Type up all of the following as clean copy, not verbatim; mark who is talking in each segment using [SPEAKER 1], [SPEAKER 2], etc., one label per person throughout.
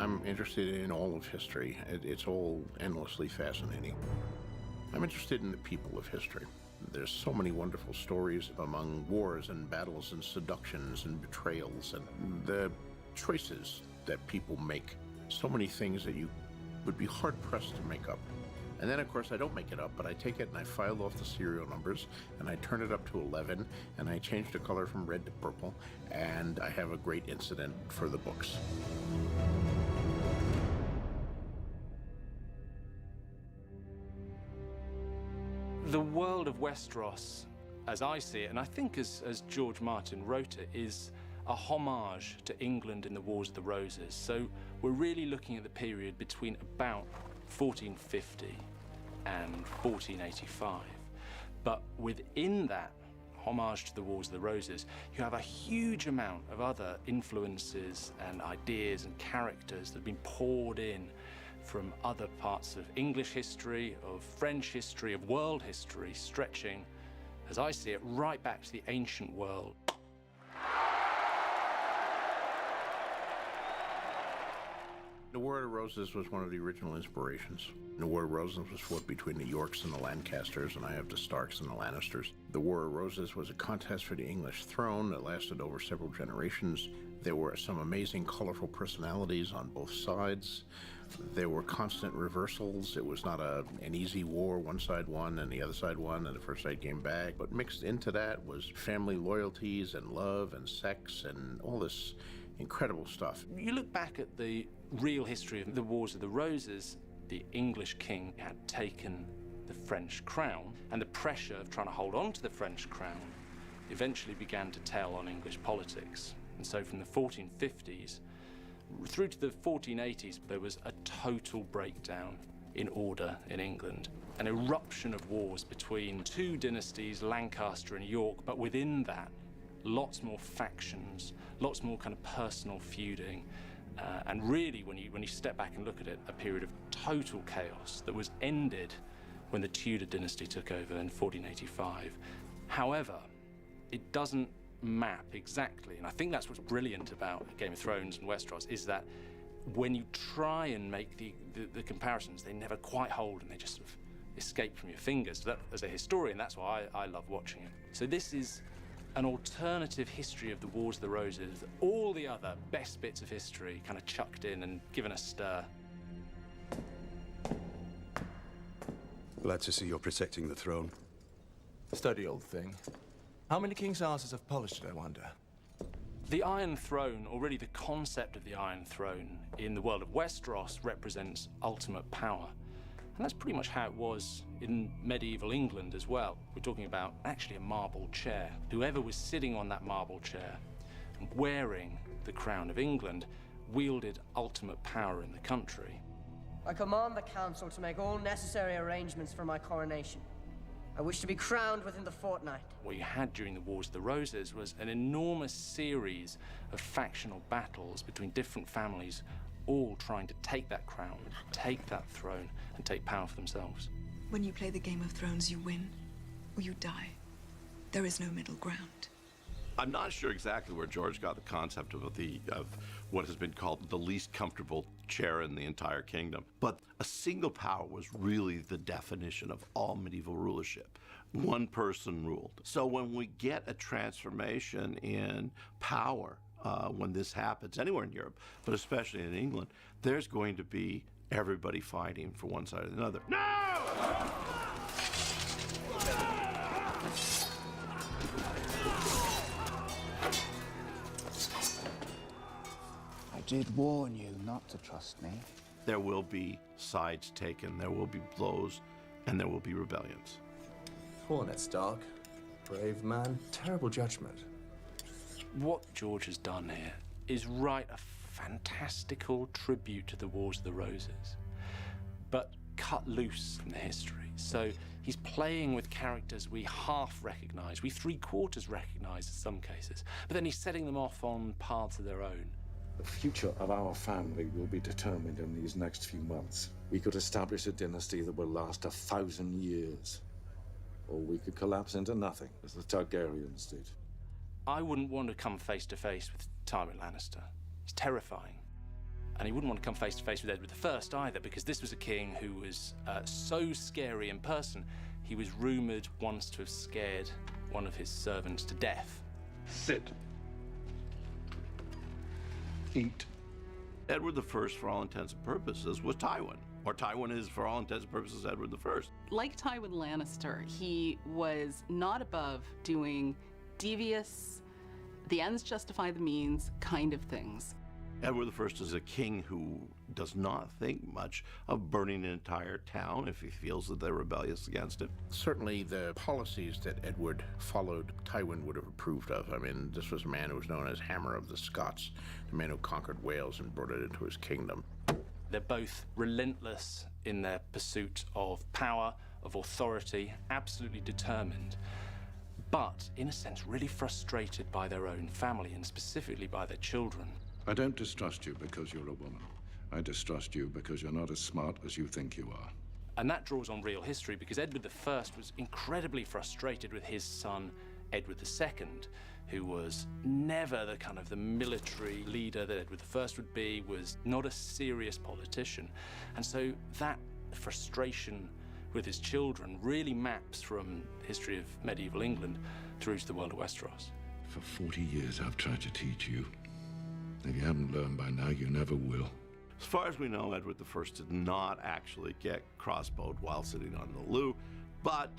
[SPEAKER 1] I'm interested in all of history. It's all endlessly fascinating. I'm interested in the people of history. There's so many wonderful stories among wars and battles and seductions and betrayals and the choices that people make. So many things that you would be hard-pressed to make up. And then, of course, I don't make it up, but I take it and I file off the serial numbers, and I turn it up to 11, and I change the color from red to purple, and I have a great incident for the books.
[SPEAKER 2] The world of Westeros, as I see it, and I think as George Martin wrote it, is a homage to England in the Wars of the Roses. So we're really looking at the period between about 1450 and 1485. But within that homage to the Wars of the Roses, you have a huge amount of other influences and ideas and characters that have been poured in from other parts of English history, of French history, of world history, stretching, as I see it, right back to the ancient world.
[SPEAKER 1] The War of the Roses was one of the original inspirations. The War of Roses was fought between the Yorks and the Lancasters, and I have the Starks and the Lannisters. The War of Roses was a contest for the English throne that lasted over several generations. There were some amazing, colorful personalities on both sides. There were constant reversals. It was not an easy war. One side won and the other side won and the first side came back. But mixed into that was family loyalties and love and sex and all this incredible stuff.
[SPEAKER 2] You look back at the real history of the Wars of the Roses, the English king had taken the French crown, and the pressure of trying to hold on to the French crown eventually began to tell on English politics. And so from the 1450s through to the 1480s, there was a total breakdown in order in England, an eruption of wars between two dynasties, Lancaster and York, but within that, lots more factions, lots more kind of personal feuding, and really, when you step back and look at it, a period of total chaos that was ended when the Tudor dynasty took over in 1485. However, it doesn't map exactly, and I think that's what's brilliant about Game of Thrones and Westeros, is that when you try and make the comparisons, they never quite hold and they just sort of escape from your fingers. So that, as a historian, that's why I love watching it. So this is an alternative history of the Wars of the Roses, all the other best bits of history kind of chucked in and given a stir.
[SPEAKER 3] Glad to see you're protecting the throne.
[SPEAKER 4] Steady, old thing. How many King's asses have polished it, I wonder?
[SPEAKER 2] The Iron Throne, or really the concept of the Iron Throne in the world of Westeros, represents ultimate power. And that's pretty much how it was in medieval England as well. We're talking about actually a marble chair. Whoever was sitting on that marble chair and wearing the crown of England wielded ultimate power in the country.
[SPEAKER 5] I command the council to make all necessary arrangements for my coronation. I wish to be crowned within the fortnight. What
[SPEAKER 2] you had during the Wars of the Roses was an enormous series of factional battles between different families, all trying to take that crown, take that throne, and take power for themselves.
[SPEAKER 6] When you play the Game of Thrones, you win, or you die. There is no middle ground.
[SPEAKER 7] I'm not sure exactly where George got the concept of what has been called the least comfortable chair in the entire kingdom. But a single power was really the definition of all medieval rulership. One person ruled. So when we get a transformation in power, when this happens anywhere in Europe, but especially in England, there's going to be everybody fighting for one side or another. No!
[SPEAKER 8] I did warn you not to trust me.
[SPEAKER 7] There will be sides taken, there will be blows, and there will be rebellions.
[SPEAKER 4] Ned Stark, brave man, terrible judgment.
[SPEAKER 2] What George has done here is write a fantastical tribute to the Wars of the Roses, but cut loose from the history. So he's playing with characters we half recognize, we three-quarters recognize in some cases, but then he's setting them off on paths of their own.
[SPEAKER 9] The future of our family will be determined in these next few months. We could establish a dynasty that will last 1,000 years, or we could collapse into nothing, as the Targaryens did.
[SPEAKER 2] I wouldn't want to come face to face with Tywin Lannister. He's terrifying. And he wouldn't want to come face to face with Edward I either, because this was a king who was so scary in person. He was rumoured once to have scared one of his servants to death.
[SPEAKER 9] Sit. Eat.
[SPEAKER 7] Edward I, for all intents and purposes, was Tywin. Or Tywin is, for all intents and purposes, Edward I.
[SPEAKER 10] Like Tywin Lannister, he was not above doing devious, the ends justify the means kind of things.
[SPEAKER 7] Edward I is a king who does not think much of burning an entire town if he feels that they're rebellious against it.
[SPEAKER 1] Certainly the policies that Edward followed, Tywin would have approved of. I mean, this was a man who was known as Hammer of the Scots, the man who conquered Wales and brought it into his kingdom.
[SPEAKER 2] They're both relentless in their pursuit of power, of authority, absolutely determined, but in a sense really frustrated by their own family and specifically by their children.
[SPEAKER 9] I don't distrust you because you're a woman. I distrust you because you're not as smart as you think you are.
[SPEAKER 2] And that draws on real history, because Edward I was incredibly frustrated with his son, Edward II, who was never the kind of the military leader that Edward I would be, was not a serious politician. And so that frustration with his children really maps from the history of medieval England through to the world of Westeros.
[SPEAKER 9] For 40 years I've tried to teach you. If you haven't learned by now, you never will.
[SPEAKER 7] As far as we know, Edward I did not actually get crossbowed while sitting on the loo, but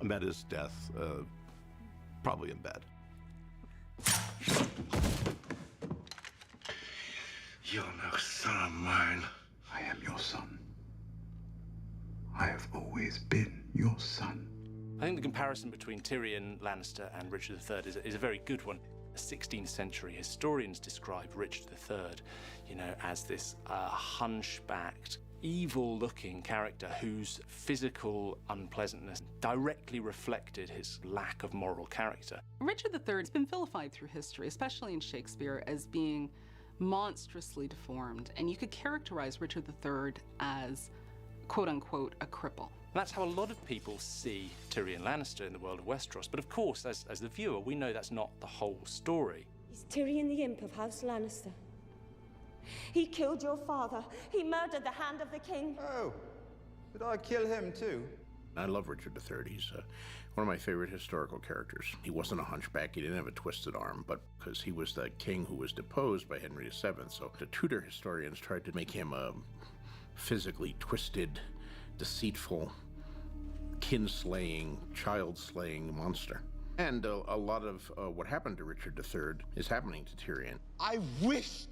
[SPEAKER 7] met his death probably in bed.
[SPEAKER 8] You're no son of mine. I am your son. I have always been your son.
[SPEAKER 2] I think the comparison between Tyrion Lannister and Richard III is a very good one. 16th century historians describe Richard III, as this hunchbacked, evil-looking character whose physical unpleasantness directly reflected his lack of moral character.
[SPEAKER 10] Richard III has been vilified through history, especially in Shakespeare, as being monstrously deformed, and you could characterize Richard III as, quote-unquote, a cripple.
[SPEAKER 2] That's how a lot of people see Tyrion Lannister in the world of Westeros, but of course, as the viewer, we know that's not the whole story.
[SPEAKER 11] He's Tyrion the Imp of House Lannister. He killed your father. He murdered the Hand of the King.
[SPEAKER 8] Oh, did I kill him too?
[SPEAKER 1] I love Richard III. He's one of my favorite historical characters. He wasn't a hunchback, he didn't have a twisted arm, but because he was the king who was deposed by Henry VII, so the Tudor historians tried to make him a physically twisted, deceitful, kin-slaying, child-slaying monster. And a lot of what happened to Richard III is happening to Tyrion.
[SPEAKER 8] I wish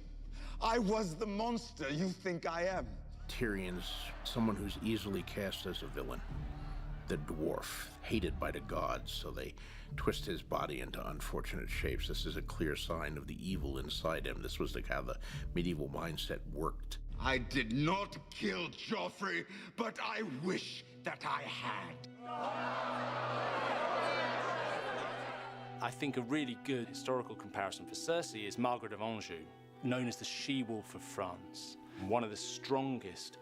[SPEAKER 8] I was the monster you think I am.
[SPEAKER 1] Tyrion's someone who's easily cast as a villain. The dwarf, hated by the gods, so they twist his body into unfortunate shapes. This is a clear sign of the evil inside him. This was how the medieval mindset worked.
[SPEAKER 8] I did not kill Joffrey, but I wish that I had.
[SPEAKER 2] I think a really good historical comparison for Cersei is Margaret of Anjou, known as the she-wolf of France, one of the strongest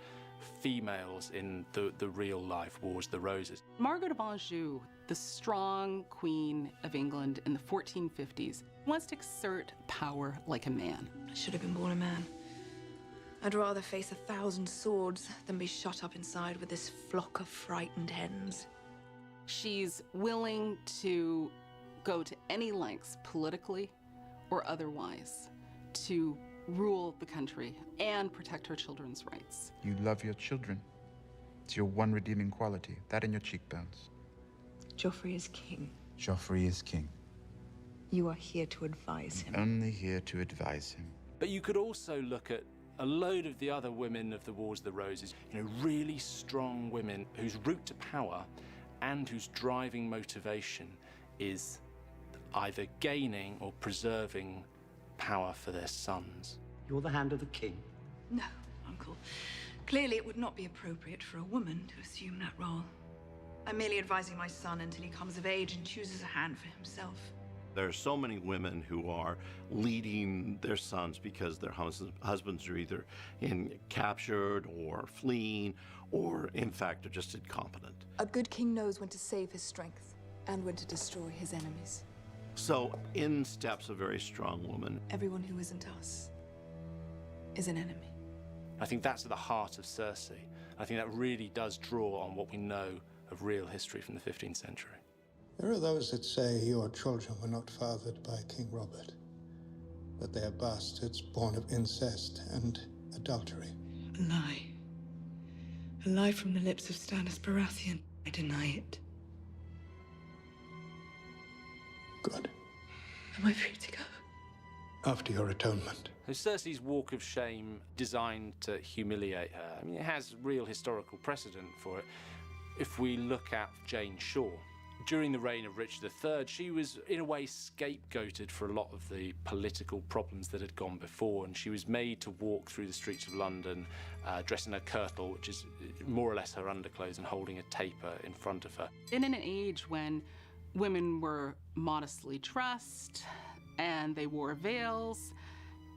[SPEAKER 2] females in the real-life Wars of the Roses.
[SPEAKER 10] Margaret of Anjou, the strong queen of England in the 1450s, wants to exert power like a man.
[SPEAKER 6] I should have been born a man. I'd rather face 1,000 swords than be shut up inside with this flock of frightened hens.
[SPEAKER 10] She's willing to go to any lengths, politically or otherwise, to rule the country and protect her children's rights.
[SPEAKER 12] You love your children. It's your one redeeming quality, that and your cheekbones.
[SPEAKER 6] Joffrey is king.
[SPEAKER 12] Joffrey is king.
[SPEAKER 6] You are here to advise him.
[SPEAKER 12] Only here to advise him.
[SPEAKER 2] But you could also look at a load of the other women of the Wars of the Roses, really strong women whose route to power and whose driving motivation is either gaining or preserving power for their sons.
[SPEAKER 13] You're the Hand of the King?
[SPEAKER 6] No, Uncle. Clearly it would not be appropriate for a woman to assume that role. I'm merely advising my son until he comes of age and chooses a hand for himself.
[SPEAKER 7] There are so many women who are leading their sons because their husbands are either captured or fleeing, or in fact are just incompetent.
[SPEAKER 6] A good king knows when to save his strength and when to destroy his enemies.
[SPEAKER 7] So in steps a very strong woman.
[SPEAKER 6] Everyone who isn't us is an enemy.
[SPEAKER 2] I think that's at the heart of Cersei. I think that really does draw on what we know of real history from the 15th century.
[SPEAKER 13] There are those that say your children were not fathered by King Robert, that they are bastards born of incest and adultery.
[SPEAKER 6] A lie. A lie from the lips of Stannis Baratheon. I deny it.
[SPEAKER 13] Good.
[SPEAKER 6] Am I free to go?
[SPEAKER 13] After your atonement.
[SPEAKER 2] So Cersei's walk of shame designed to humiliate her. I mean, it has real historical precedent for it. If we look at Jane Shore, during the reign of Richard III, she was, in a way, scapegoated for a lot of the political problems that had gone before, and she was made to walk through the streets of London dressed in a kirtle, which is more or less her underclothes, and holding a taper in front of her.
[SPEAKER 10] In an age when women were modestly dressed and they wore veils,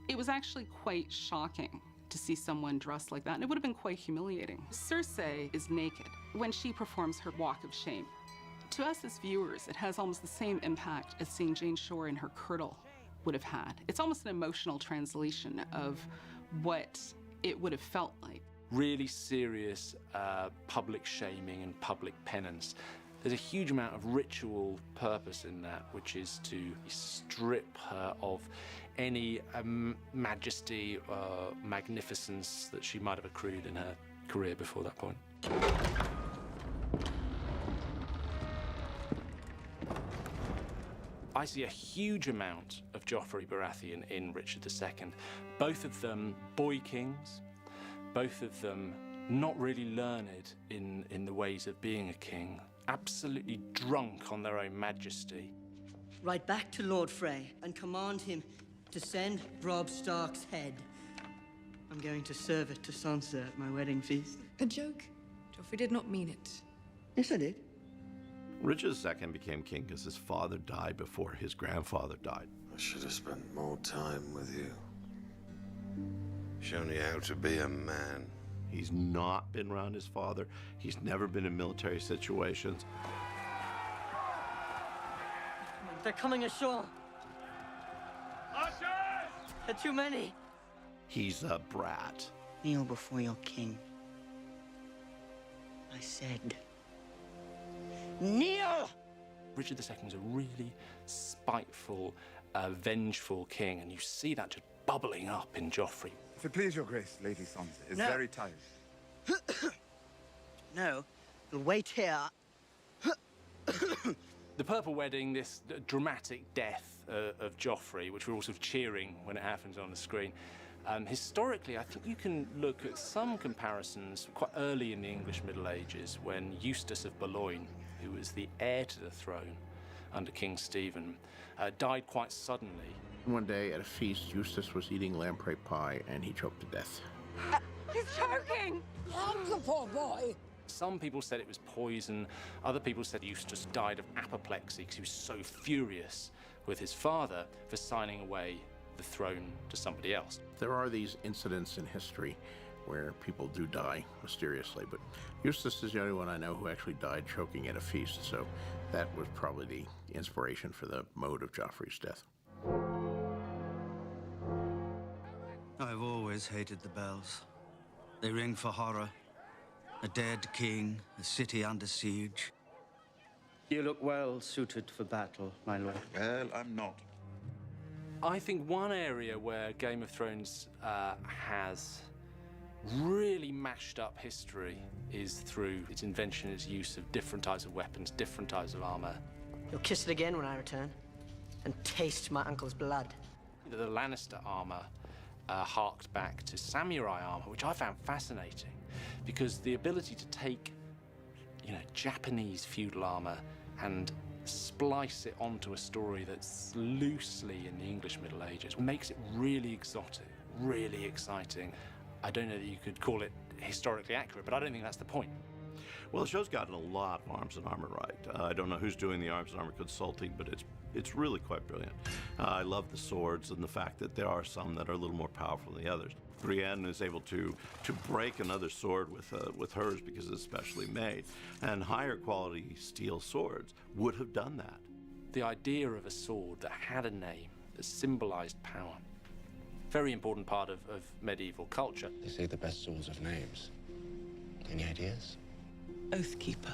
[SPEAKER 10] it was actually quite shocking to see someone dressed like that, and it would have been quite humiliating. Cersei is naked when she performs her walk of shame. To us as viewers, it has almost the same impact as seeing Jane Shore in her kirtle would have had. It's almost an emotional translation of what it would have felt like.
[SPEAKER 2] Really serious public shaming and public penance. There's a huge amount of ritual purpose in that, which is to strip her of any majesty or magnificence that she might have accrued in her career before that point. I see a huge amount of Joffrey Baratheon in Richard II. Both of them boy kings, both of them not really learned in the ways of being a king, absolutely drunk on their own majesty.
[SPEAKER 5] Write back to Lord Frey and command him to send Robb Stark's head. I'm going to serve it to Sansa at my wedding feast.
[SPEAKER 6] A joke? Joffrey did not mean it.
[SPEAKER 5] Yes, I did.
[SPEAKER 7] Richard II became king because his father died before his grandfather died.
[SPEAKER 3] I should have spent more time with you. Shown you how to be a man.
[SPEAKER 7] He's not been around his father. He's never been in military situations.
[SPEAKER 5] They're coming ashore. Ushers! There are too many.
[SPEAKER 7] He's a brat.
[SPEAKER 5] Kneel before your king. I said, kneel!
[SPEAKER 2] Richard II was a really spiteful, vengeful king, and you see that just bubbling up in Joffrey.
[SPEAKER 12] If it please your grace, Lady Sansa is
[SPEAKER 5] No.
[SPEAKER 12] very tired.
[SPEAKER 5] No, you'll wait here.
[SPEAKER 2] The Purple Wedding, this dramatic death of Joffrey, which we're all sort of cheering when it happens on the screen. Historically, I think you can look at some comparisons quite early in the English Middle Ages when Eustace of Boulogne, who was the heir to the throne under King Stephen, died quite suddenly.
[SPEAKER 1] One day at a feast, Eustace was eating lamprey pie and he choked to death.
[SPEAKER 11] He's choking!
[SPEAKER 5] Help the poor boy!
[SPEAKER 2] Some people said it was poison. Other people said Eustace died of apoplexy because he was so furious with his father for signing away the throne to somebody else.
[SPEAKER 1] There are these incidents in history where people do die mysteriously, but Eustace is the only one I know who actually died choking at a feast, so that was probably the inspiration for the mode of Joffrey's death.
[SPEAKER 14] I've always hated the bells. They ring for horror. A dead king, a city under siege.
[SPEAKER 15] You look well suited for battle, my lord.
[SPEAKER 12] Well, I'm not.
[SPEAKER 2] I think one area where Game of Thrones has really mashed up history is through its invention and its use of different types of weapons, different types of armor.
[SPEAKER 5] You'll kiss it again when I return, and taste my uncle's blood.
[SPEAKER 2] The Lannister armor harked back to samurai armor, which I found fascinating, because the ability to take, Japanese feudal armor and splice it onto a story that's loosely in the English Middle Ages makes it really exotic, really exciting. I don't know that you could call it historically accurate, but I don't think that's the point.
[SPEAKER 7] Well, the show's gotten a lot of arms and armor right. I don't know who's doing the arms and armor consulting, but it's really quite brilliant. I love the swords and the fact that there are some that are a little more powerful than the others. Brienne is able to break another sword with hers because it's specially made, and higher quality steel swords would have done that.
[SPEAKER 2] The idea of a sword that had a name, that symbolized power, very important part of medieval culture.
[SPEAKER 16] They say the best swords have names. Any ideas?
[SPEAKER 11] Oathkeeper.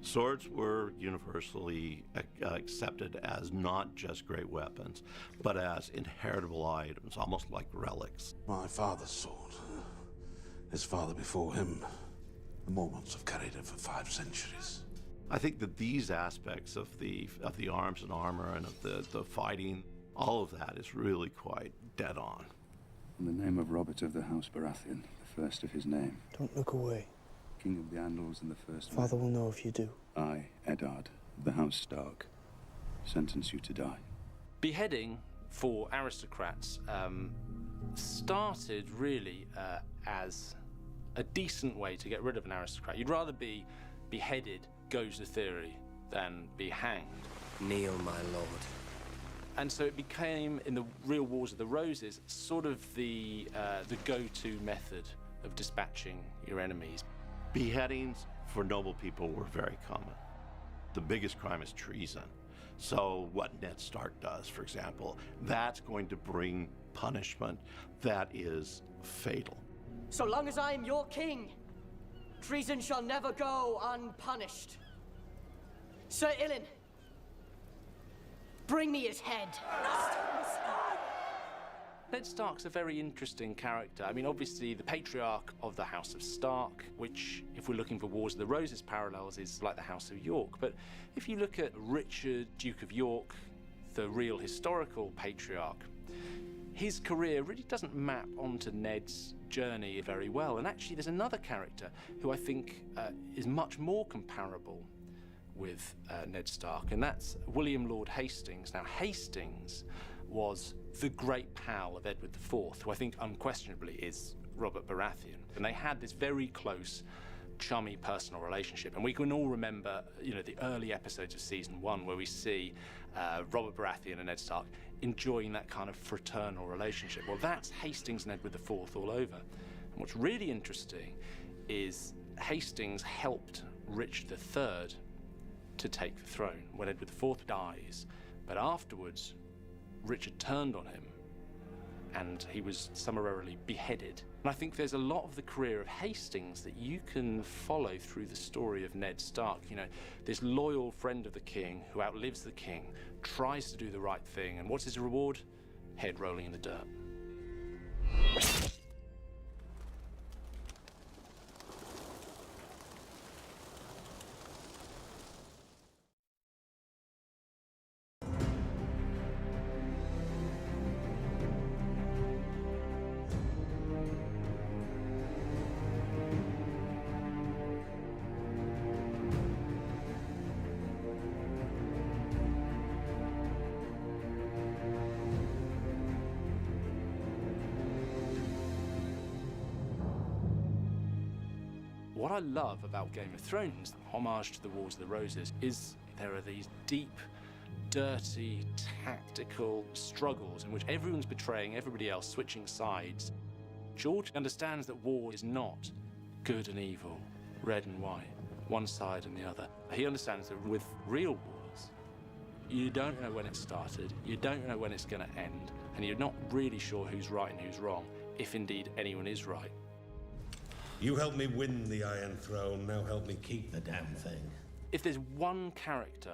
[SPEAKER 7] Swords were universally accepted as not just great weapons, but as inheritable items, almost like relics.
[SPEAKER 8] My father's sword, his father before him, the Mormonts have carried it for 5 centuries.
[SPEAKER 7] I think that these aspects of the arms and armor and of the fighting, all of that is really quite dead on.
[SPEAKER 3] In the name of Robert of the House Baratheon, the first of his name.
[SPEAKER 17] Don't look away.
[SPEAKER 3] King of the Andals and the first
[SPEAKER 17] Father
[SPEAKER 3] man.
[SPEAKER 17] will know if you do.
[SPEAKER 3] I, Eddard, of the House Stark, sentence you to die.
[SPEAKER 2] Beheading for aristocrats started really as a decent way to get rid of an aristocrat. You'd rather be beheaded, goes the theory, than be hanged.
[SPEAKER 17] Kneel, my lord.
[SPEAKER 2] And so it became, in the real Wars of the Roses, sort of the go-to method of dispatching your enemies.
[SPEAKER 7] Beheadings for noble people were very common. The biggest crime is treason. So what Ned Stark does, for example, that's going to bring punishment that is fatal.
[SPEAKER 5] So long as I am your king, treason shall never go unpunished. Sir Ilyn, bring me his head.
[SPEAKER 2] Ned Stark's a very interesting character. I mean, obviously, the patriarch of the House of Stark, which, if we're looking for Wars of the Roses parallels, is like the House of York. But if you look at Richard, Duke of York, the real historical patriarch, his career really doesn't map onto Ned's journey very well. And actually, there's another character who I think is much more comparable with Ned Stark, and that's William Lord Hastings. Now, Hastings was the great pal of Edward IV, who I think unquestionably is Robert Baratheon. And they had this very close, chummy personal relationship. And we can all remember, you know, the early episodes of season 1 where we see Robert Baratheon and Ned Stark enjoying that kind of fraternal relationship. Well, that's Hastings and Edward IV all over. And what's really interesting is Hastings helped Richard III to take the throne when Edward IV dies. But afterwards, Richard turned on him and he was summarily beheaded. And I think there's a lot of the career of Hastings that you can follow through the story of Ned Stark. You know, this loyal friend of the king who outlives the king, tries to do the right thing, and what's his reward? Head rolling in the dirt. What I love about Game of Thrones, homage to the Wars of the Roses, is there are these deep, dirty, tactical struggles in which everyone's betraying everybody else, switching sides. George understands that war is not good and evil, red and white, one side and the other. He understands that with real wars, you don't know when it started, you don't know when it's going to end, and you're not really sure who's right and who's wrong, if indeed anyone is right.
[SPEAKER 18] You helped me win the Iron Throne, now help me keep the damn thing.
[SPEAKER 2] If there's one character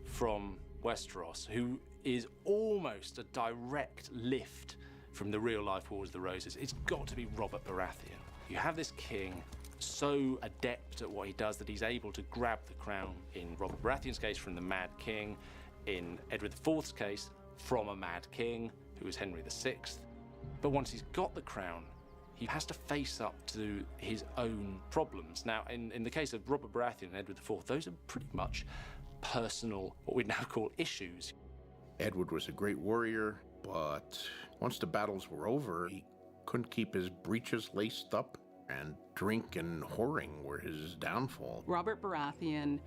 [SPEAKER 2] from Westeros who is almost a direct lift from the real-life Wars of the Roses, it's got to be Robert Baratheon. You have this king so adept at what he does that he's able to grab the crown, in Robert Baratheon's case, from the Mad King, in Edward IV's case, from a Mad King, who was Henry VI. But once he's got the crown, he has to face up to his own problems. Now, in the case of Robert Baratheon and Edward IV, those are pretty much personal, what we'd now call issues.
[SPEAKER 1] Edward was a great warrior, but once the battles were over, he couldn't keep his breeches laced up, and drink and whoring were his downfall.
[SPEAKER 10] Robert Baratheon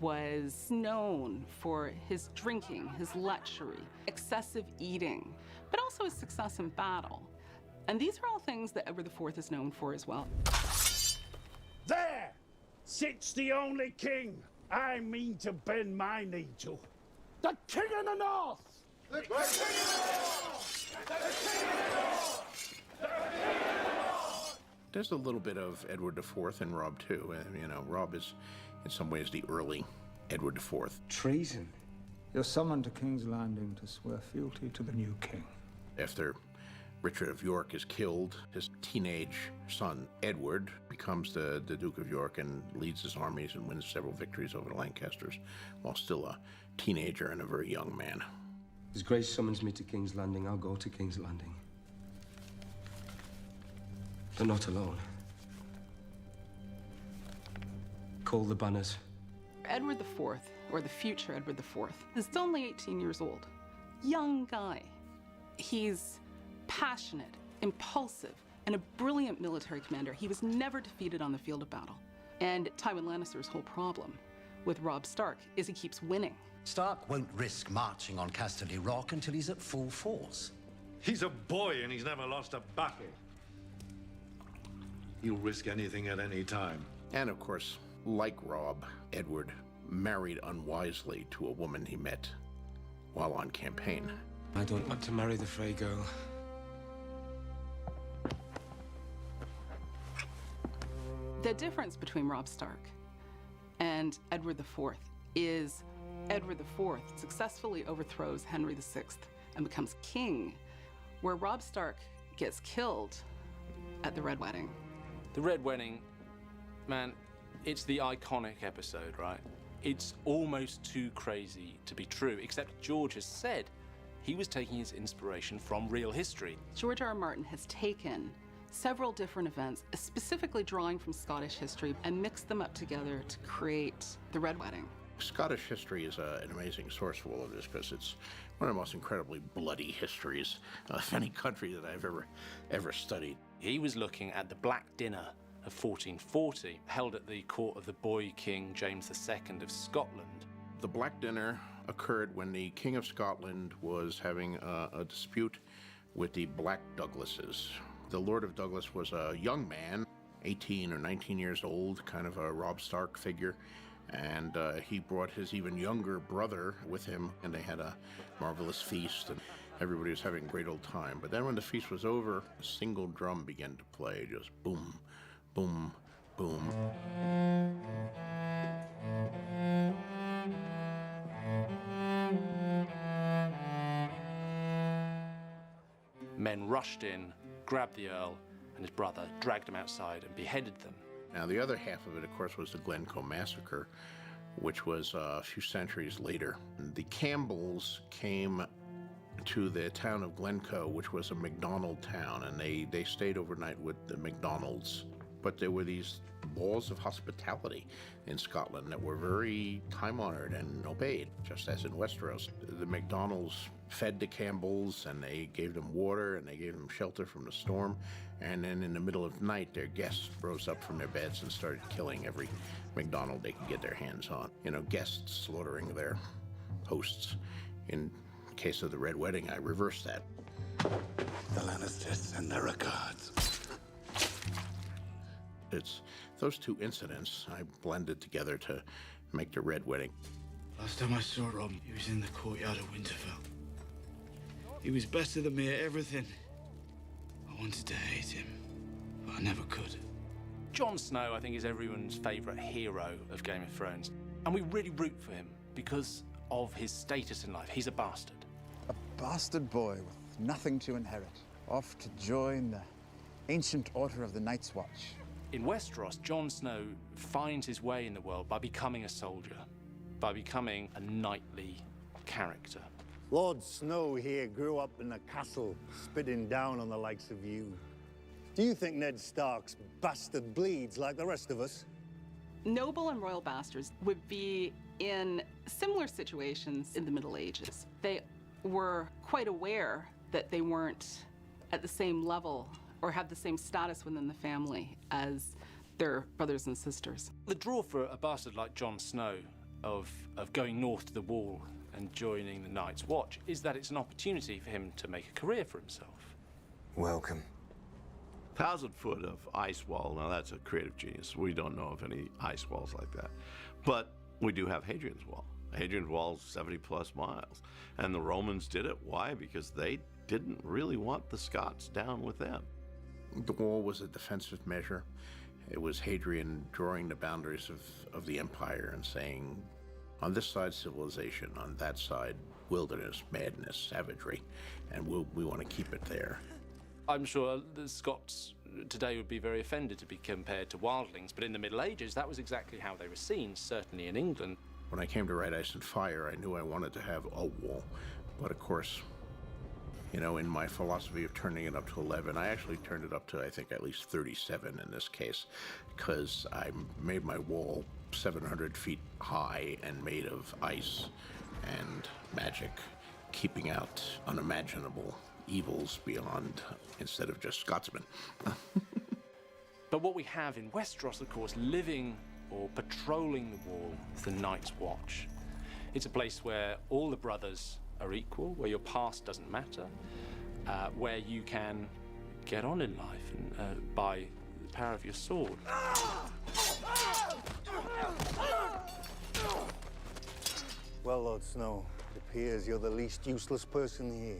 [SPEAKER 10] was known for his drinking, his luxury, excessive eating, but also his success in battle. And these are all things that Edward IV is known for as well.
[SPEAKER 19] There sits the only king I mean to bend my knee to. The King of the North!
[SPEAKER 1] There's a little bit of Edward IV in Rob too. You know, Rob is, in some ways, the early Edward IV.
[SPEAKER 17] Treason.
[SPEAKER 13] You're summoned to King's Landing to swear fealty to the new king.
[SPEAKER 1] After Richard of York is killed, his teenage son, Edward, becomes the Duke of York and leads his armies and wins several victories over the Lancasters, while still a teenager and a very young man.
[SPEAKER 17] His Grace summons me to King's Landing. I'll go to King's Landing. But not alone. Call the banners.
[SPEAKER 10] Edward IV, or the future Edward IV, is only 18 years old. Young guy. He's passionate, impulsive, and a brilliant military commander. He was never defeated on the field of battle. And Tywin Lannister's whole problem with Robb Stark is he keeps winning.
[SPEAKER 20] Stark won't risk marching on Casterly Rock until he's at full force.
[SPEAKER 9] He's a boy and he's never lost a battle. He'll risk anything at any time.
[SPEAKER 1] And of course, like Robb, Edward married unwisely to a woman he met while on campaign.
[SPEAKER 17] I don't want to marry the Frey girl.
[SPEAKER 10] The difference between Robb Stark and Edward IV is Edward IV successfully overthrows Henry VI and becomes king, where Robb Stark gets killed at the Red Wedding.
[SPEAKER 2] The Red Wedding, man, it's the iconic episode, right? It's almost too crazy to be true, except George has said he was taking his inspiration from real history.
[SPEAKER 10] George R.R. Martin has taken several different events, specifically drawing from Scottish history, and mixed them up together to create the Red Wedding.
[SPEAKER 1] Scottish history is an amazing source for all of this because it's one of the most incredibly bloody histories of any country that I've ever studied.
[SPEAKER 2] He was looking at the Black Dinner of 1440, held at the court of the boy king James II of Scotland.
[SPEAKER 1] The Black Dinner occurred when the King of Scotland was having a dispute with the Black Douglases. The Lord of Douglas was a young man, 18 or 19 years old, kind of a Robb Stark figure, and he brought his even younger brother with him, and they had a marvelous feast, and everybody was having a great old time. But then when the feast was over, a single drum began to play, just boom, boom, boom.
[SPEAKER 2] Men rushed in, grabbed the Earl and his brother, dragged them outside and beheaded them.
[SPEAKER 1] Now, the other half of it, of course, was the Glencoe Massacre, which was a few centuries later. The Campbells came to the town of Glencoe, which was a MacDonald town, and they stayed overnight with the MacDonalds. But there were these laws of hospitality in Scotland that were very time-honored and obeyed, just as in Westeros. The MacDonalds fed the Campbells, and they gave them water, and they gave them shelter from the storm. And then in the middle of the night, their guests rose up from their beds and started killing every MacDonald they could get their hands on. You know, guests slaughtering their hosts. In case of the Red Wedding, I reversed that.
[SPEAKER 8] The Lannisters send their regards.
[SPEAKER 1] It's those two incidents I blended together to make the Red Wedding.
[SPEAKER 14] Last time I saw Rob, he was in the courtyard of Winterfell. He was better than me at everything. I wanted to hate him, but I never could.
[SPEAKER 2] Jon Snow, I think, is everyone's favourite hero of Game of Thrones. And we really root for him because of his status in life. He's a bastard.
[SPEAKER 21] A bastard boy with nothing to inherit, off to join the ancient order of the Night's Watch.
[SPEAKER 2] In Westeros, Jon Snow finds his way in the world by becoming a soldier, by becoming a knightly character.
[SPEAKER 22] Lord Snow here grew up in a castle, spitting down on the likes of you. Do you think Ned Stark's bastard bleeds like the rest of us?
[SPEAKER 10] Noble and royal bastards would be in similar situations in the Middle Ages. They were quite aware that they weren't at the same level or had the same status within the family as their brothers and sisters.
[SPEAKER 2] The draw for a bastard like Jon Snow of going north to the Wall and joining the Night's Watch is that it's an opportunity for him to make a career for himself.
[SPEAKER 17] Welcome.
[SPEAKER 7] 1,000 foot of ice wall. Now that's a creative genius. We don't know of any ice walls like that. But we do have Hadrian's Wall. Hadrian's Wall's 70-plus miles. And the Romans did it. Why? Because they didn't really want the Scots down with them.
[SPEAKER 1] The wall was a defensive measure. It was Hadrian drawing the boundaries of the empire and saying, on this side, civilization, on that side, wilderness, madness, savagery, and we want to keep it there.
[SPEAKER 2] I'm sure the Scots today would be very offended to be compared to wildlings, but in the Middle Ages, that was exactly how they were seen, certainly in England.
[SPEAKER 1] When I came to Write Ice and Fire, I knew I wanted to have a wall, but of course, you know, in my philosophy of turning it up to 11, I actually turned it up to, I think, at least 37 in this case, because I made my wall 700 feet high and made of ice and magic, keeping out unimaginable evils beyond, instead of just Scotsmen.
[SPEAKER 2] But what we have in Westeros, of course, living or patrolling the wall, is the Night's Watch. It's a place where all the brothers are equal, where your past doesn't matter, where you can get on in life and, by the power of your sword.
[SPEAKER 22] Well, Lord Snow, it appears you're the least useless person here.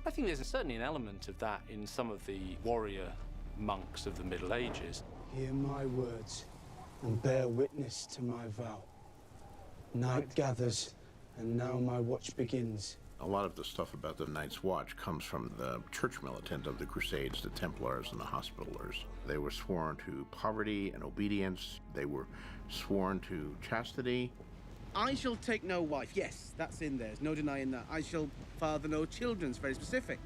[SPEAKER 2] I think there's certainly an element of that in some of the warrior monks of the Middle Ages.
[SPEAKER 14] Hear my words and bear witness to my vow. Night gathers, and now my watch begins.
[SPEAKER 1] A lot of the stuff about the Night's Watch comes from the church militant of the Crusades, the Templars and the Hospitallers. They were sworn to poverty and obedience. They were sworn to chastity.
[SPEAKER 4] I shall take no wife. Yes, that's in there. There's no denying that. I shall father no children. It's very specific.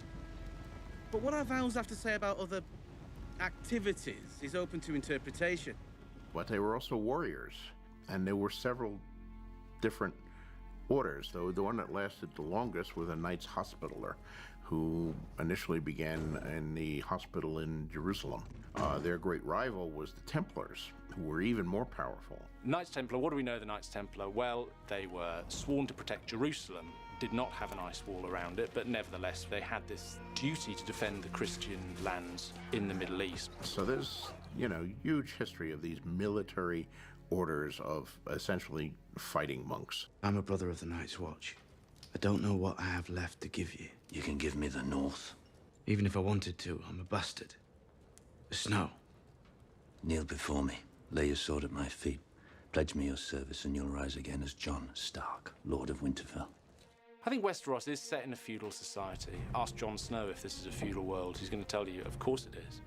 [SPEAKER 4] But what our vows have to say about other activities is open to interpretation.
[SPEAKER 1] But they were also warriors, and there were several different orders, though the one that lasted the longest was a Knights Hospitaller, who initially began in the hospital in Jerusalem. Their great rival was the Templars, who were even more powerful.
[SPEAKER 2] Knights Templar, what do we know of the Knights Templar? Well, they were sworn to protect Jerusalem, did not have an ice wall around it, but nevertheless they had this duty to defend the Christian lands in the Middle East.
[SPEAKER 1] So there's, you know, huge history of these military orders of essentially fighting monks.
[SPEAKER 17] I'm a brother of the Night's Watch. I don't know what I have left to give you.
[SPEAKER 16] You can give me the North.
[SPEAKER 17] Even if I wanted to, I'm a bastard. The Snow.
[SPEAKER 16] Kneel before me. Lay your sword at my feet. Pledge me your service, and you'll rise again as Jon Stark, Lord of Winterfell.
[SPEAKER 2] I think Westeros is set in a feudal society. Ask Jon Snow if this is a feudal world. He's going to tell you, of course it is.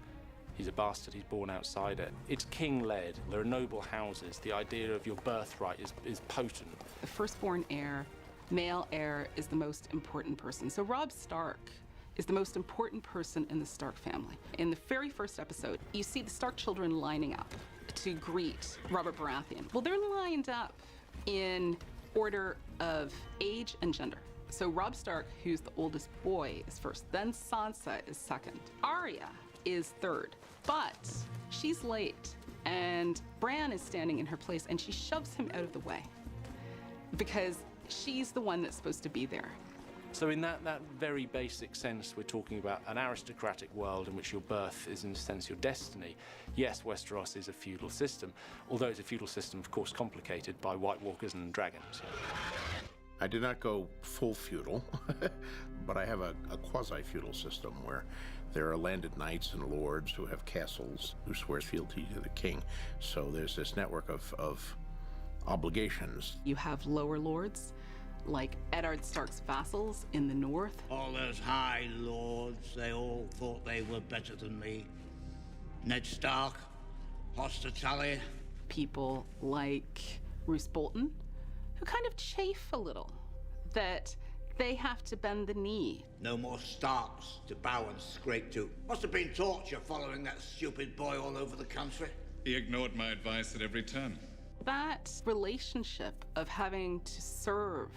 [SPEAKER 2] He's a bastard, he's born outside it. It's king-led, there are noble houses. The idea of your birthright is potent.
[SPEAKER 10] The firstborn heir, male heir, is the most important person. So Robb Stark is the most important person in the Stark family. In the very first episode, you see the Stark children lining up to greet Robert Baratheon. Well, they're lined up in order of age and gender. So Robb Stark, who's the oldest boy, is first. Then Sansa is second. Arya is third, but she's late, and Bran is standing in her place, and she shoves him out of the way because she's the one that's supposed to be there.
[SPEAKER 2] So in that very basic sense, we're talking about an aristocratic world in which your birth is, in a sense, your destiny. Yes, Westeros is a feudal system, although it's a feudal system, of course, complicated by White Walkers and dragons.
[SPEAKER 1] I did not go full feudal, but I have a quasi-feudal system where there are landed knights and lords who have castles, who swears fealty to the king. So there's this network of obligations.
[SPEAKER 10] You have lower lords, like Eddard Stark's vassals in the north.
[SPEAKER 19] All those high lords, they all thought they were better than me. Ned Stark, Hoster Tully.
[SPEAKER 10] People like Roose Bolton, who kind of chafe a little that they have to bend the knee.
[SPEAKER 19] No more Starks to bow and scrape to. Must have been torture following that stupid boy all over the country.
[SPEAKER 6] He ignored my advice at every turn.
[SPEAKER 10] That relationship of having to serve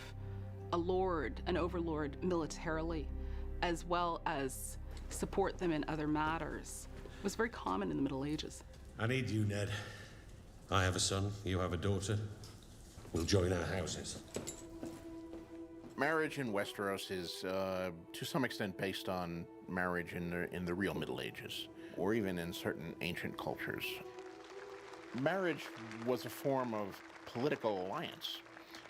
[SPEAKER 10] a lord, an overlord militarily, as well as support them in other matters, was very common in the Middle Ages.
[SPEAKER 18] I need you, Ned. I have a son, you have a daughter. We'll join our houses.
[SPEAKER 1] Marriage in Westeros is, to some extent, based on marriage in the real Middle Ages, or even in certain ancient cultures. Marriage was a form of political alliance.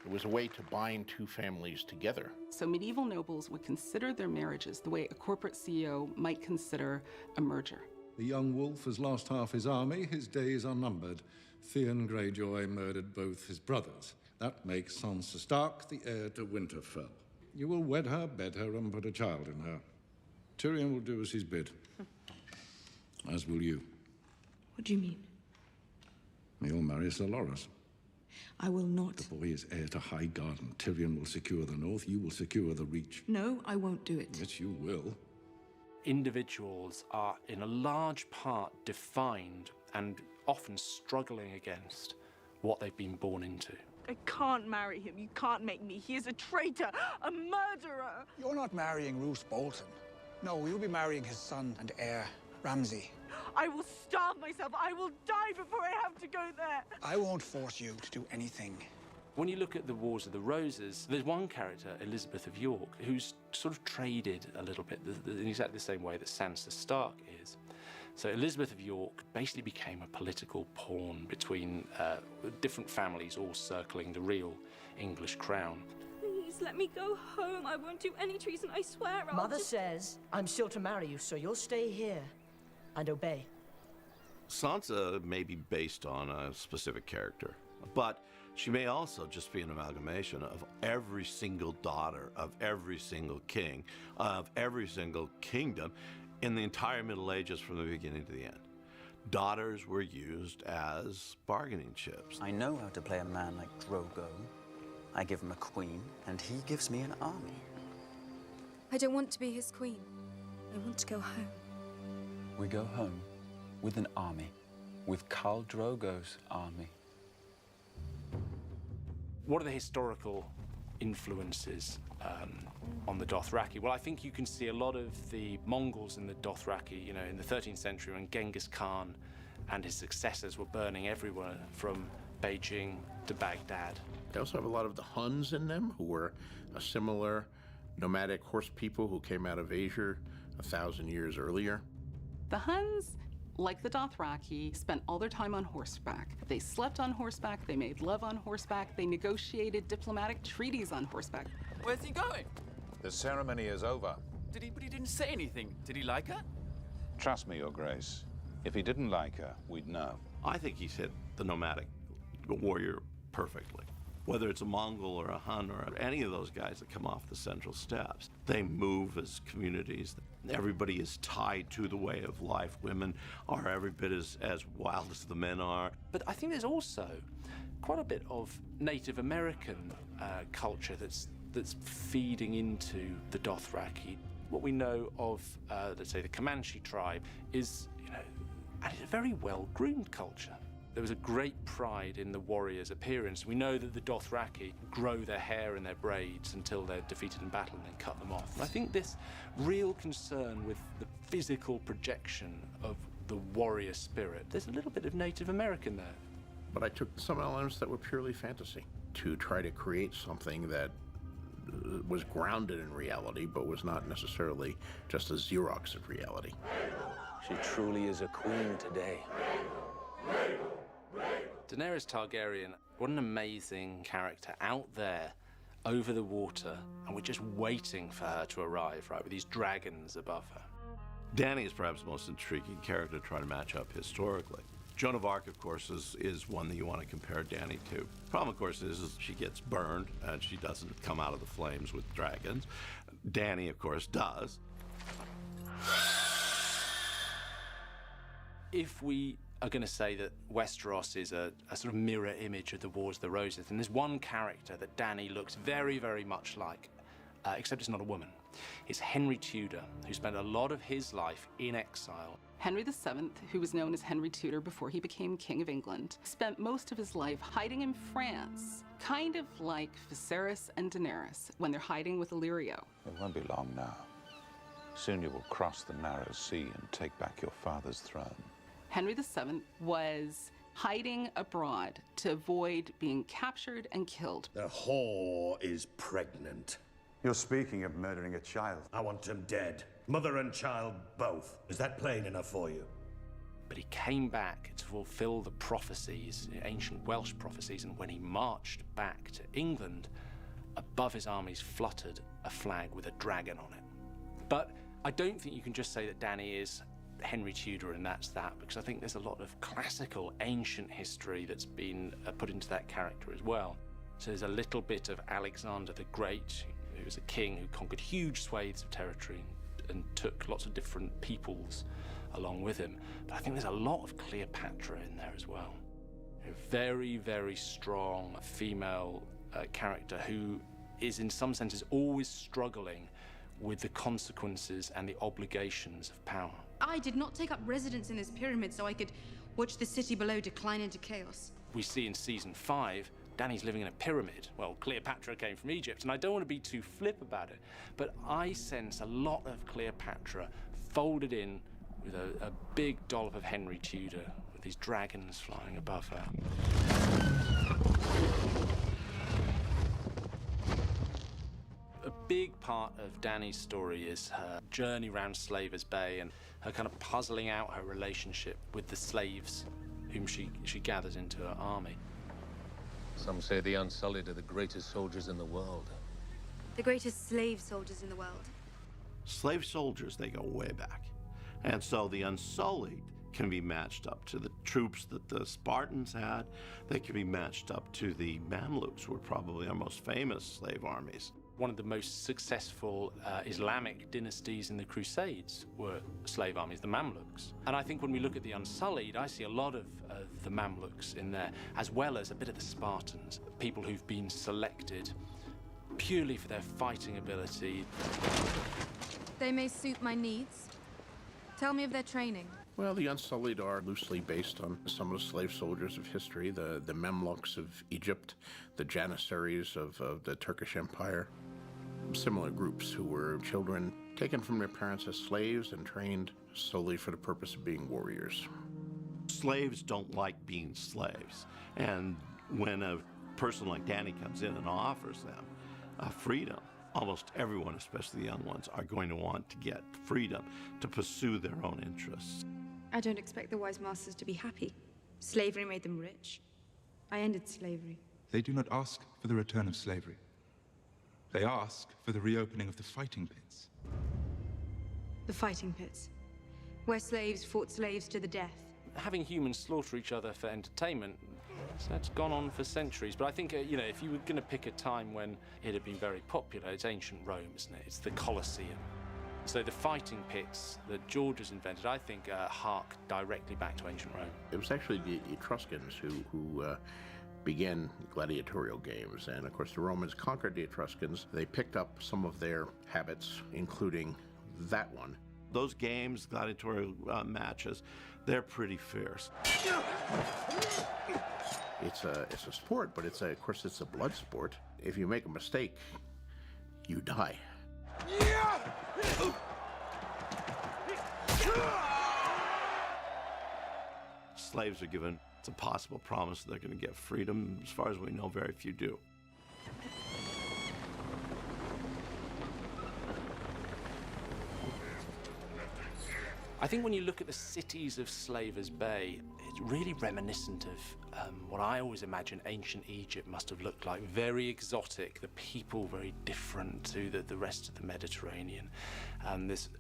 [SPEAKER 1] It was a way to bind two families together.
[SPEAKER 10] So medieval nobles would consider their marriages the way a corporate CEO might consider a merger.
[SPEAKER 12] The young wolf has lost half his army, his days are numbered. Theon Greyjoy murdered both his brothers. That makes Sansa Stark the heir to Winterfell. You will wed her, bed her, and put a child in her. Tyrion will do as he's bid. As will you.
[SPEAKER 15] What do you mean?
[SPEAKER 12] You'll marry Sir Loras.
[SPEAKER 15] I will not.
[SPEAKER 12] The boy is heir to High Garden. Tyrion will secure the north, you will secure the Reach.
[SPEAKER 15] No, I won't do it.
[SPEAKER 12] Yes, you will.
[SPEAKER 2] Individuals are in a large part defined and often struggling against what they've been born into.
[SPEAKER 23] I can't marry him. You can't make me. He is a traitor, a murderer.
[SPEAKER 21] You're not marrying Roose Bolton. No, you'll be marrying his son and heir, Ramsay.
[SPEAKER 23] I will starve myself. I will die before I have to go there.
[SPEAKER 21] I won't force you to do anything.
[SPEAKER 2] When you look at the Wars of the Roses, there's one character, Elizabeth of York, who's sort of traded a little bit in exactly the same way that Sansa Stark is. So Elizabeth of York basically became a political pawn between different families all circling the real English crown.
[SPEAKER 11] Please let me go home. I won't do any treason, I swear.
[SPEAKER 5] Mother says I'm still to marry you, so you'll stay here and obey.
[SPEAKER 7] Sansa may be based on a specific character, but she may also just be an amalgamation of every single daughter of every single king, of every single kingdom in the entire Middle Ages from the beginning to the end. Daughters were used as bargaining chips.
[SPEAKER 24] I know how to play a man like Drogo. I give him a queen, and he gives me an army.
[SPEAKER 25] I don't want to be his queen. I want to go home.
[SPEAKER 24] We go home with an army, with Khal Drogo's army.
[SPEAKER 2] What are the historical influences on the Dothraki? Well, I think you can see a lot of the Mongols in the Dothraki, you know, in the 13th century when Genghis Khan and his successors were burning everywhere from Beijing to Baghdad.
[SPEAKER 1] They also have a lot of the Huns in them, who were a similar nomadic horse people who came out of Asia 1,000 years earlier.
[SPEAKER 10] The Huns, like the Dothraki, spent all their time on horseback. They slept on horseback, they made love on horseback, they negotiated diplomatic treaties on horseback.
[SPEAKER 26] Where's he going?
[SPEAKER 27] The ceremony is over.
[SPEAKER 26] But he didn't say anything. Did he like her?
[SPEAKER 27] Trust me, Your Grace. If he didn't like her, we'd know.
[SPEAKER 7] I think he's hit the nomadic warrior perfectly. Whether it's a Mongol or a Hun or any of those guys that come off the central steps, they move as communities. Everybody is tied to the way of life. Women are every bit as wild as the men are.
[SPEAKER 2] But I think there's also quite a bit of Native American culture that's feeding into the Dothraki. What we know of, let's say, the Comanche tribe is, you know, and it's a very well-groomed culture. There was a great pride in the warrior's appearance. We know that the Dothraki grow their hair and their braids until they're defeated in battle and then cut them off. And I think this real concern with the physical projection of the warrior spirit, there's a little bit of Native American there.
[SPEAKER 1] But I took some elements that were purely fantasy to try to create something that was grounded in reality, but was not necessarily just a Xerox of reality.
[SPEAKER 16] She truly is a queen today.
[SPEAKER 2] Daenerys Targaryen, what an amazing character out there over the water, and we're just waiting for her to arrive, right, with these dragons above her.
[SPEAKER 7] Dany is perhaps the most intriguing character to try to match up historically. Joan of Arc, of course, is one that you want to compare Dany to. Problem, of course, is she gets burned, and she doesn't come out of the flames with dragons. Dany, of course, does.
[SPEAKER 2] If we are going to say that Westeros is a sort of mirror image of the Wars of the Roses, and there's one character that Dany looks very, very much like, except it's not a woman. It's Henry Tudor, who spent a lot of his life in exile.
[SPEAKER 10] Henry VII, who was known as Henry Tudor before he became King of England, spent most of his life hiding in France, kind of like Viserys and Daenerys when they're hiding with Illyrio.
[SPEAKER 27] It won't be long now. Soon you will cross the narrow sea and take back your father's throne.
[SPEAKER 10] Henry VII was hiding abroad to avoid being captured and killed.
[SPEAKER 28] The whore is pregnant.
[SPEAKER 21] You're speaking of murdering a child.
[SPEAKER 28] I want him dead. Mother and child both. Is that plain enough for you?
[SPEAKER 2] but he came back to fulfill the prophecies, ancient Welsh prophecies, and when he marched back to England, above his armies fluttered a flag with a dragon on it. But I don't think you can just say that Dany is Henry Tudor and that's that, because I think there's a lot of classical ancient history that's been put into that character as well. So there's a little bit of Alexander the Great, who was a king who conquered huge swathes of territory and took lots of different peoples along with him. But I think there's a lot of Cleopatra in there as well. A very, very strong female character who is in some senses always struggling with the consequences and the obligations of power.
[SPEAKER 25] I did not take up residence in this pyramid so I could watch the city below decline into chaos.
[SPEAKER 2] We see in season 5, Dany's living in a pyramid. Well, Cleopatra came from Egypt, and I don't want to be too flip about it, but I sense a lot of Cleopatra folded in with a big dollop of Henry Tudor, with these dragons flying above her. A big part of Dany's story is her journey around Slavers Bay and her kind of puzzling out her relationship with the slaves whom she gathers into her army.
[SPEAKER 3] Some say the Unsullied are the greatest soldiers in the world.
[SPEAKER 25] The greatest slave soldiers in the world.
[SPEAKER 7] Slave soldiers, they go way back. And so the Unsullied can be matched up to the troops that the Spartans had. They can be matched up to the Mamluks, who were probably our most famous slave armies.
[SPEAKER 2] One of the most successful Islamic dynasties in the Crusades were slave armies, the Mamluks. And I think when we look at the Unsullied, I see a lot of the Mamluks in there, as well as a bit of the Spartans, people who've been selected purely for their fighting ability.
[SPEAKER 25] They may suit my needs. Tell me of their training.
[SPEAKER 1] Well, the Unsullied are loosely based on some of the slave soldiers of history, the Mamluks of Egypt, the Janissaries of the Turkish Empire. Similar groups who were children taken from their parents as slaves and trained solely for the purpose of being warriors.
[SPEAKER 7] Slaves don't like being slaves. And when a person like Dany comes in and offers them freedom, almost everyone, especially the young ones, are going to want to get freedom to pursue their own interests.
[SPEAKER 25] I don't expect the wise masters to be happy. Slavery made them rich. I ended slavery.
[SPEAKER 4] They do not ask for the return of slavery. They ask for the reopening of the fighting pits.
[SPEAKER 25] The fighting pits, where slaves fought slaves to the death.
[SPEAKER 2] Having humans slaughter each other for entertainment, that's gone on for centuries. But I think, if you were going to pick a time when it had been very popular, it's ancient Rome, isn't it? It's the Colosseum. So the fighting pits that George has invented, I think, hark directly back to ancient Rome.
[SPEAKER 1] It was actually the Etruscans who began gladiatorial games, and of course the Romans conquered the Etruscans. They picked up some of their habits, including that one.
[SPEAKER 7] Those games, gladiatorial matches, they're pretty fierce.
[SPEAKER 1] It's a sport, but of course it's a blood sport. If you make a mistake, you die.
[SPEAKER 7] Slaves are given a possible promise that they're going to get freedom. As far as we know, very few do.
[SPEAKER 2] I think when you look at the cities of Slavers Bay, it's really reminiscent of what I always imagine ancient Egypt must have looked like. Very exotic, the people very different to the rest of the Mediterranean. This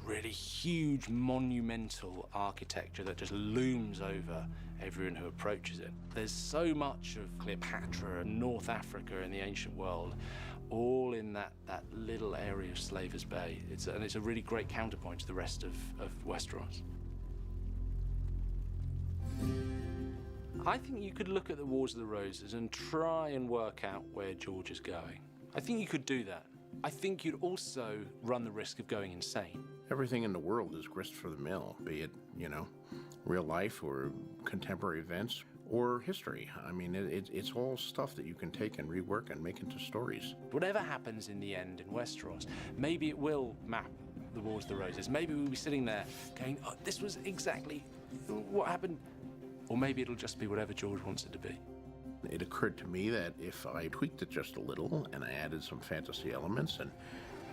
[SPEAKER 2] really huge monumental architecture that just looms over everyone who approaches it. There's so much of Cleopatra and North Africa in the ancient world, all in that little area of Slavers Bay. And it's a really great counterpoint to the rest of Westeros. I think you could look at the Wars of the Roses and try and work out where George is going. I think you could do that. I think you'd also run the risk of going insane.
[SPEAKER 1] Everything in the world is grist for the mill, be it, real life or contemporary events or history. I mean, it's all stuff that you can take and rework and make into stories.
[SPEAKER 2] Whatever happens in the end in Westeros, maybe it will map the Wars of the Roses. Maybe we'll be sitting there going, oh, this was exactly what happened. Or maybe it'll just be whatever George wants it to be.
[SPEAKER 1] It occurred to me that if I tweaked it just a little and I added some fantasy elements and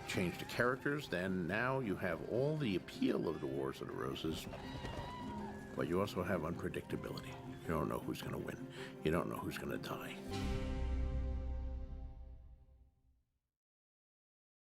[SPEAKER 1] changed the characters, then now you have all the appeal of the Wars of the Roses But you also have unpredictability. You don't know who's going to win. You don't know who's going to die.